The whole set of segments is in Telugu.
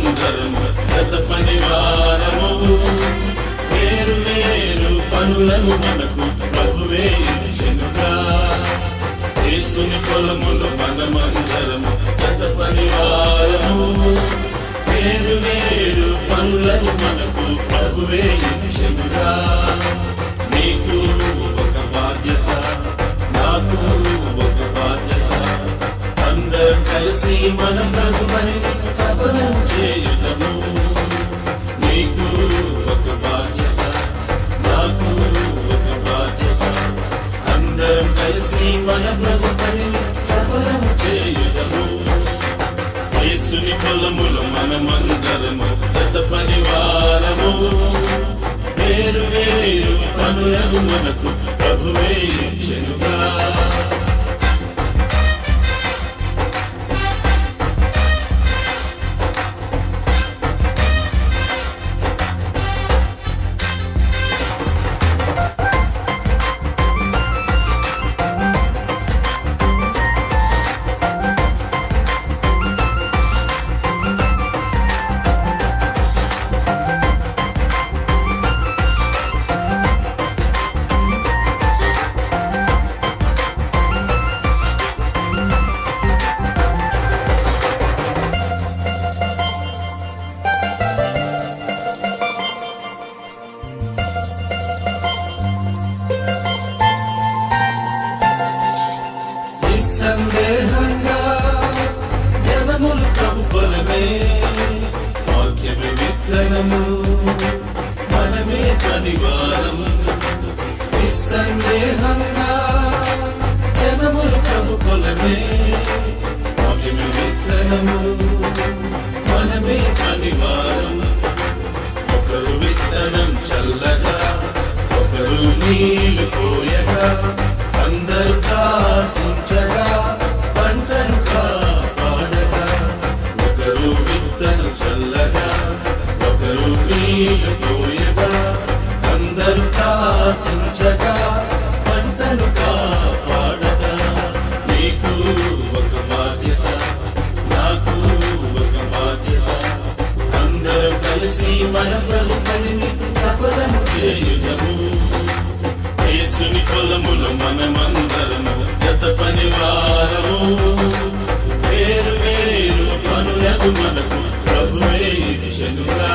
మనమందరము గత పనివారము. వేరు వేరు పనులను మనకు ప్రభువే ఇచ్చెనుగా. యేసుని పొలములో మనమందరము గత పనివారము. వేరు వేరు పనులను మనకు ప్రభువే ఇచ్చెనుగా. నీకు ఒక బాధ్యత, నాకు ఒక బాధ్యత. అందరం కలిసి మన ప్రభువని సఫలం చేయుదము. నీకు ఒక బాధ్యత, నాకు ఒక బాధ్యత. అందరం కలిసి మన ప్రభువని సఫలం చేయుదము. యేసుని పొలములో మనమందరము జత పనివారము. వేరు వేరు పనులను మనకు ప్రభువే ఇచ్చెనుగా. సందేహంగా జనములు ప్రభు పొలమే, వాక్యమే విత్తనము, మనమే పనివారం. నిస్సందేహంగా జనములు ప్రభు పొలమే, వాక్యమే విత్తనము, మనమే పనివారం. ఒకరు విత్తనం చల్లగా, ఒకరు నీళ్లు పోయగా, అందరూ ప్రార్థించగా, పంటను కాపాడగా. ఒకరు విత్తనం చల్లగా, ఒకరు నీళ్లు పోయగా, అందరూ ప్రార్థించగా, పంటను కాపాడగా. నీకు ఒక బాధ్యత, నాకు ఒక బాధ్యత. అందరం కలిసి మన ప్రభు పనిని సఫలం చేయుదము. యేసుని పొలములో మనమందరము గత పనివారము. వేరు వేరు పనులకు మనకు ప్రభువే ఇచ్చెనుగా.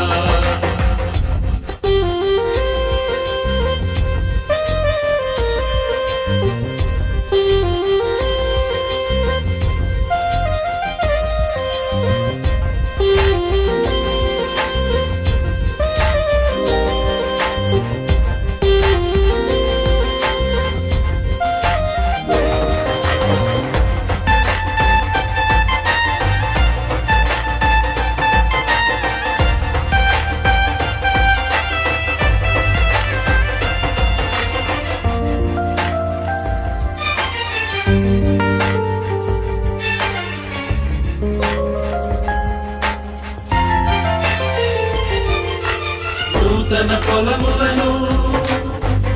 నూతన పొలములను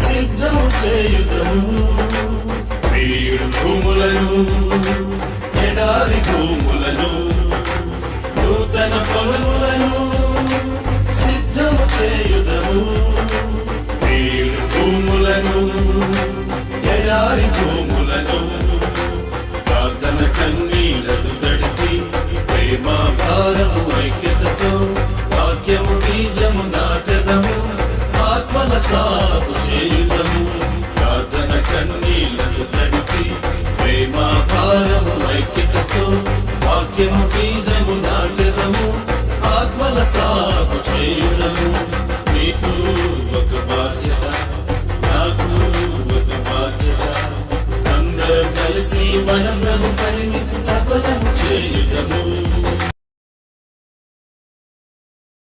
సిద్ధము చేయుదము. వీడు భూములను, ఎడారి భూములను, నూతన పొలములను సిద్ధము చేయుదము. వీడు భూములను, ఎడారి భూములను, ప్రార్థన కన్నీళ్లను తడిపి, ప్రేమ భారము ఐక్యతతో వాక్యము బీజము నాటెదము. ఆత్మల సాగు చేయుదము. ప్రార్థన కన్నీళ్లను తడిపి, ప్రేమ భారము ఐక్యతతో వాక్యము బీజము నాటెదము. ఆత్మల సాగు చేయుదము. నీకు ఒక బాధ్యత, నాకు ఒక బాధ్యత. అందరం కలిసి మన ప్రభు పనిని సఫలం